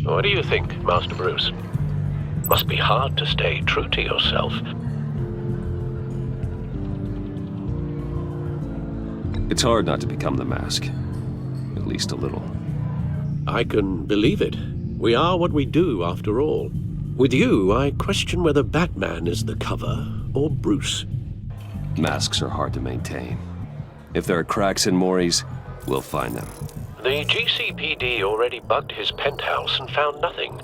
What do you think, Master Bruce? Must be hard to stay true to yourself. It's hard not to become the Mask. At least a little. I can believe it. We are what we do, after all. With you, I question whether Batman is the cover or Bruce. Masks are hard to maintain. If there are cracks in Mori's, we'll find them. The GCPD already bugged his penthouse and found nothing.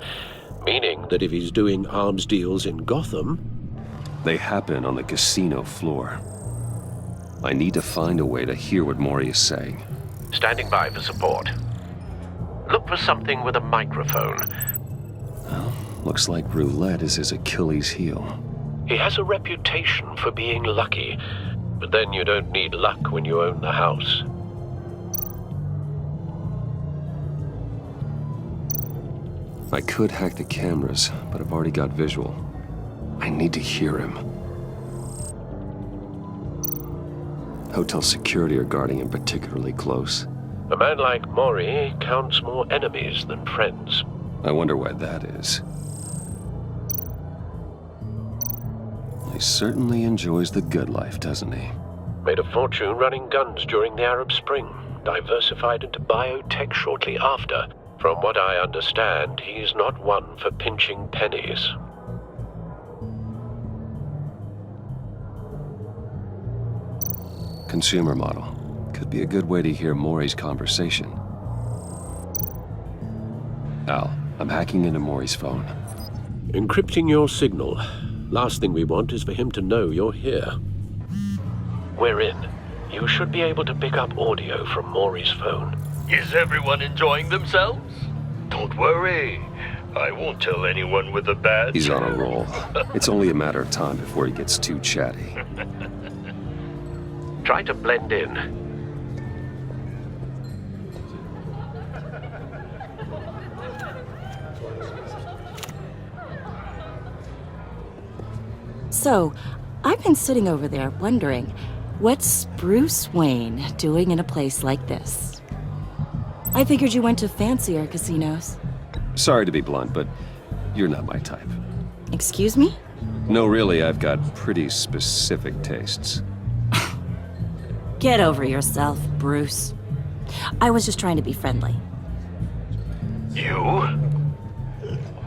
Meaning that if he's doing arms deals in Gotham... They happen on the casino floor. I need to find a way to hear what Mori is saying. Standing by for support. Look for something with a microphone. Well, looks like roulette is his Achilles heel. He has a reputation for being lucky, but then you don't need luck when you own the house. I could hack the cameras, but I've already got visual. I need to hear him. Hotel security are guarding him particularly close. A man like Mori counts more enemies than friends. I wonder why that is. He certainly enjoys the good life, doesn't he? Made a fortune running guns during the Arab Spring. Diversified into biotech shortly after. From what I understand, he's not one for pinching pennies. Consumer model. Could be a good way to hear Mori's conversation. Al, I'm hacking into Mori's phone. Encrypting your signal. Last thing we want is for him to know you're here. We're in. You should be able to pick up audio from Mori's phone. Is everyone enjoying themselves? Don't worry. I won't tell anyone with a badge. He's on a roll. It's only a matter of time before he gets too chatty. Try to blend in. So, I've been sitting over there wondering, what's Bruce Wayne doing in a place like this? I figured you went to fancier casinos. Sorry to be blunt, but you're not my type. Excuse me? No, really, I've got pretty specific tastes. Get over yourself, Bruce. I was just trying to be friendly. You?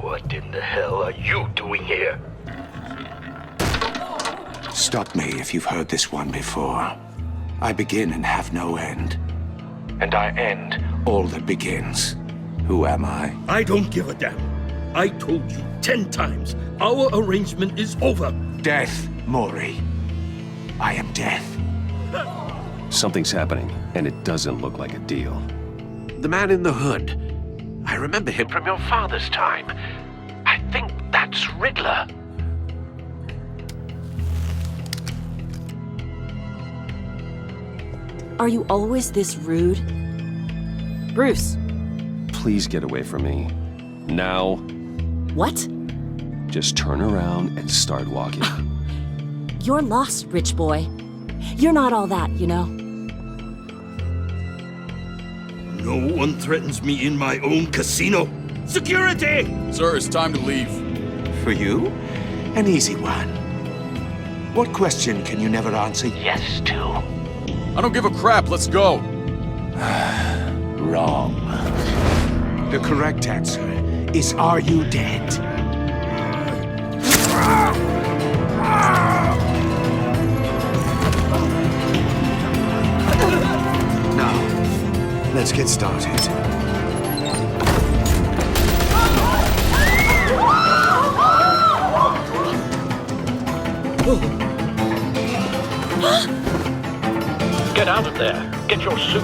What in the hell are you doing here? Stop me if you've heard this one before. I begin and have no end. And I end all that begins. Who am I? I don't give a damn. I told you 10 times. Our arrangement is over. Death, Mori. I am death. Something's happening, and it doesn't look like a deal. The man in the hood. I remember him from your father's time. I think that's Riddler. Are you always this rude? Bruce. Please get away from me. Now. What? Just turn around and start walking. You're lost, rich boy. You're not all that, you know. No one threatens me in my own casino. Security! Sir, it's time to leave. For you, an easy one. What question can you never answer yes to? I don't give a crap, let's go. Wrong. The correct answer is, are you dead? Now, let's get started. Get out of there. Get your suit.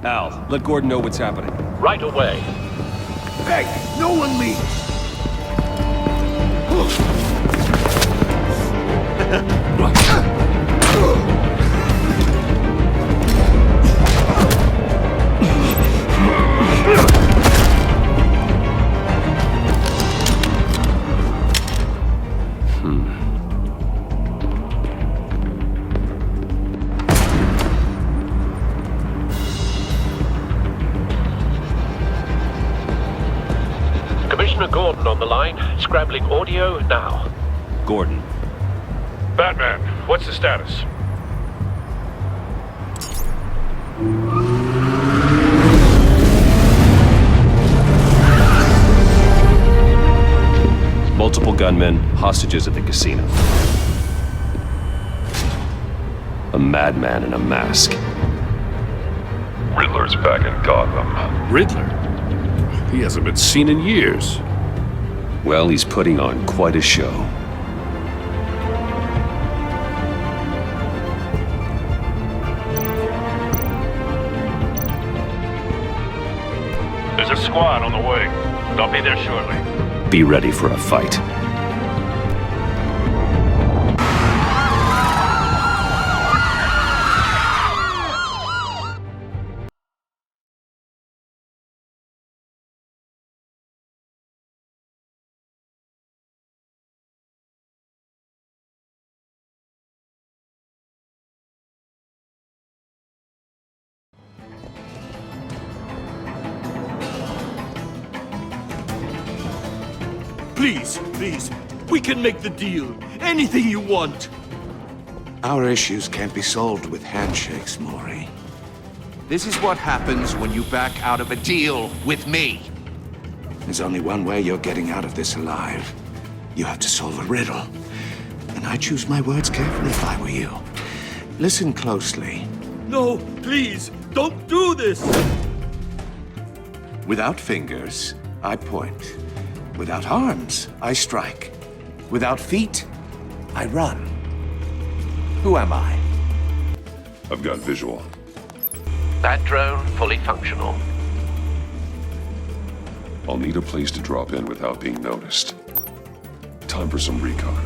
Al, let Gordon know what's happening. Right away. Hey, no one leaves. Commissioner Gordon on the line, scrambling audio now. Gordon, Batman, what's the status? multiple gunmen, hostages at the casino. A madman in a mask. Riddler's back in Gotham. Riddler? He hasn't been seen in years. Well, he's putting on quite a show. There's a squad on the way. They'll be there shortly. Be ready for a fight. Please, please, we can make the deal. Anything you want. Our issues can't be solved with handshakes, Maury. This is what happens when you back out of a deal with me. There's only one way you're getting out of this alive. You have to solve a riddle. And I choose my words carefully if I were you. Listen closely. No, please, don't do this! Without fingers, I point. Without arms, I strike. Without feet, I run. Who am I? I've got visual. Bat drone fully functional. I'll need a place to drop in without being noticed. Time for some recon.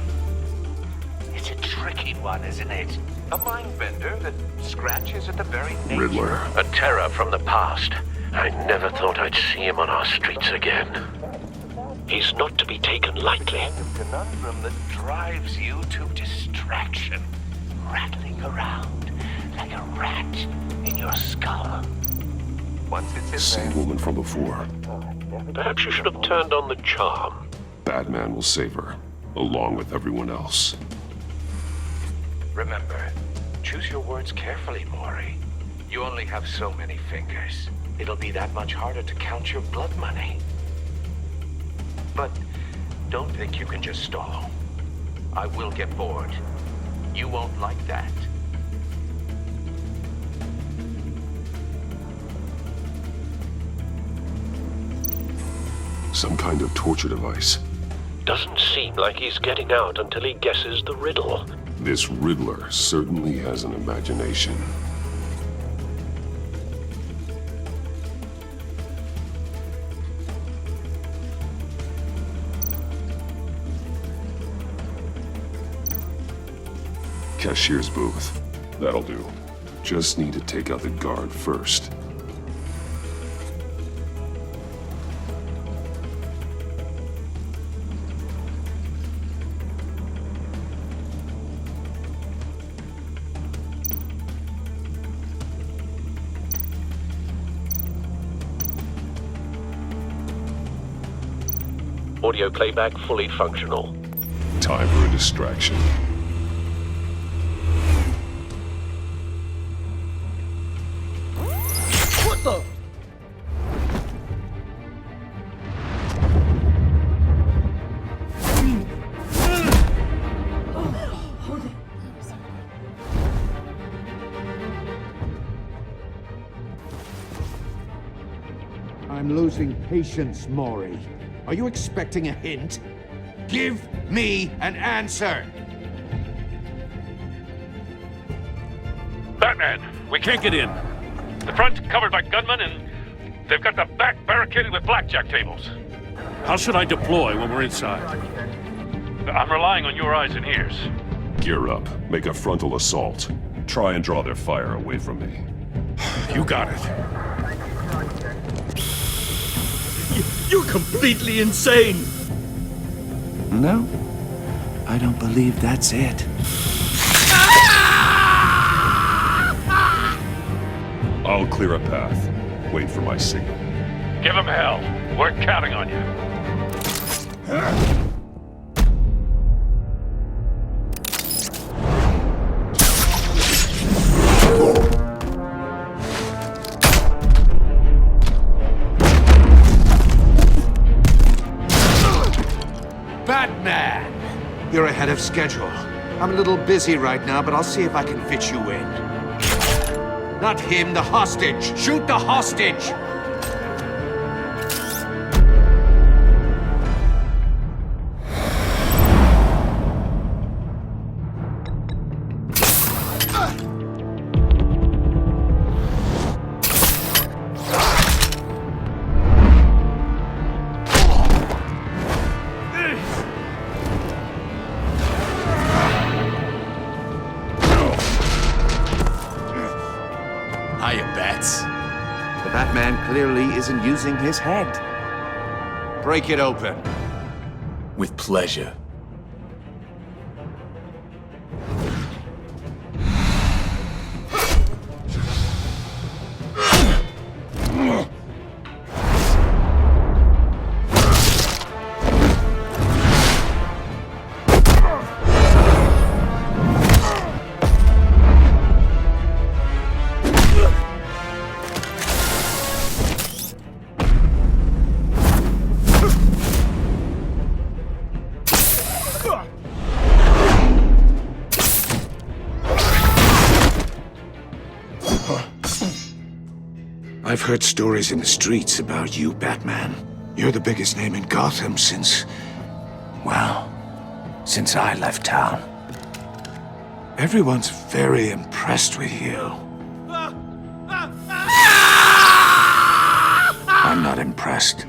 It's a tricky one, isn't it? A mind bender that scratches at the very nature. Riddler. A terror from the past. I never thought I'd see him on our streets again. He's not to be taken lightly. A conundrum that drives you to distraction, rattling around like a rat in your skull. Once it's in Same there, woman from before. Perhaps you should have turned on the charm. Batman will save her, along with everyone else. remember, choose your words carefully, Maury. You only have so many fingers. It'll be that much harder to count your blood money. But don't think you can just stall. I will get bored. You won't like that. Some kind of torture device. Doesn't seem like he's getting out until he guesses the riddle. This Riddler certainly has an imagination. Cashier's booth. That'll do. Just need to take out the guard first. Audio playback fully functional. Time for a distraction. What the? I'm losing patience, Maury. Are you expecting a hint? Give me an answer! Batman! We can't get in. The front's covered by gunmen, and they've got the back barricaded with blackjack tables. How should I deploy when we're inside? I'm relying on your eyes and ears. Gear up. Make a frontal assault. Try and draw their fire away from me. You got it. You're completely insane! No, I don't believe that's it. I'll clear a path. Wait for my signal. Give them hell. We're counting on you. Batman! You're ahead of schedule. I'm a little busy right now, but I'll see if I can fit you in. Not him, the hostage! Shoot the hostage! Hiya, Bats. The Batman clearly isn't using his head. Break it open. With pleasure. I've heard stories in the streets about you, Batman. You're the biggest name in Gotham since... well, since I left town. Everyone's very impressed with you. I'm not impressed.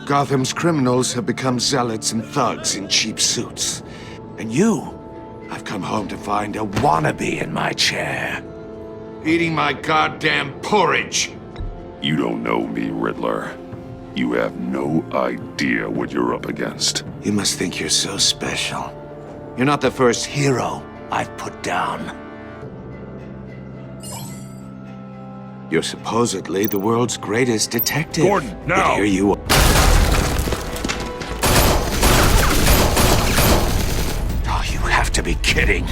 Gotham's criminals have become zealots and thugs in cheap suits. And you, I've come home to find a wannabe in my chair. Eating my goddamn porridge! You don't know me, Riddler. You have no idea what you're up against. You must think you're so special. You're not the first hero I've put down. You're supposedly the world's greatest detective. Gordon, now! Yet here you are. Oh, you have to be kidding.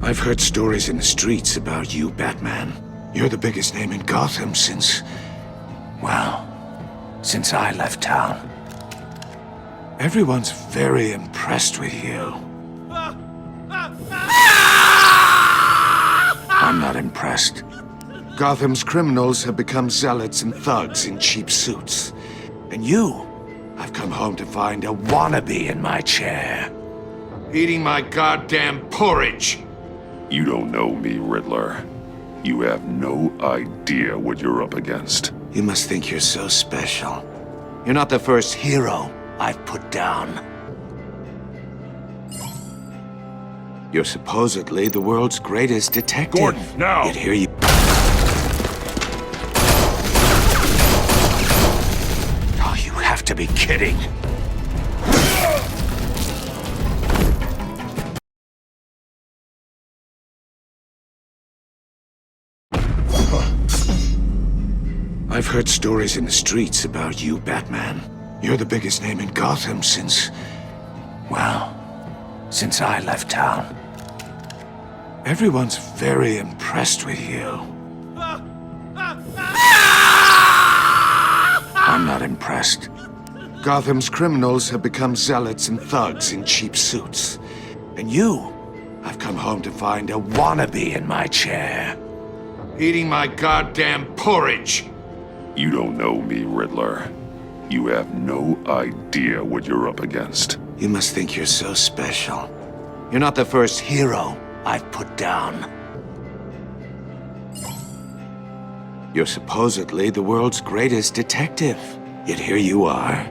I've heard stories in the streets about you, Batman. You're the biggest name in Gotham since... well, since I left town. Everyone's very impressed with you. I'm not impressed. Gotham's criminals have become zealots and thugs in cheap suits. And you, I've come home to find a wannabe in my chair. Eating my goddamn porridge! You don't know me, Riddler. You have no idea what you're up against. You must think you're so special. You're not the first hero I've put down. You're supposedly the world's greatest detective. Gordon, now! Yet here you... oh, you have to be kidding. I've heard stories in the streets about you, Batman. You're the biggest name in Gotham since... well, since I left town. Everyone's very impressed with you. I'm not impressed. Gotham's criminals have become zealots and thugs in cheap suits. And you, I've come home to find a wannabe in my chair. Eating my goddamn porridge! You don't know me, Riddler. You have no idea what you're up against. You must think you're so special. You're not the first hero I've put down. You're supposedly the world's greatest detective. Yet here you are,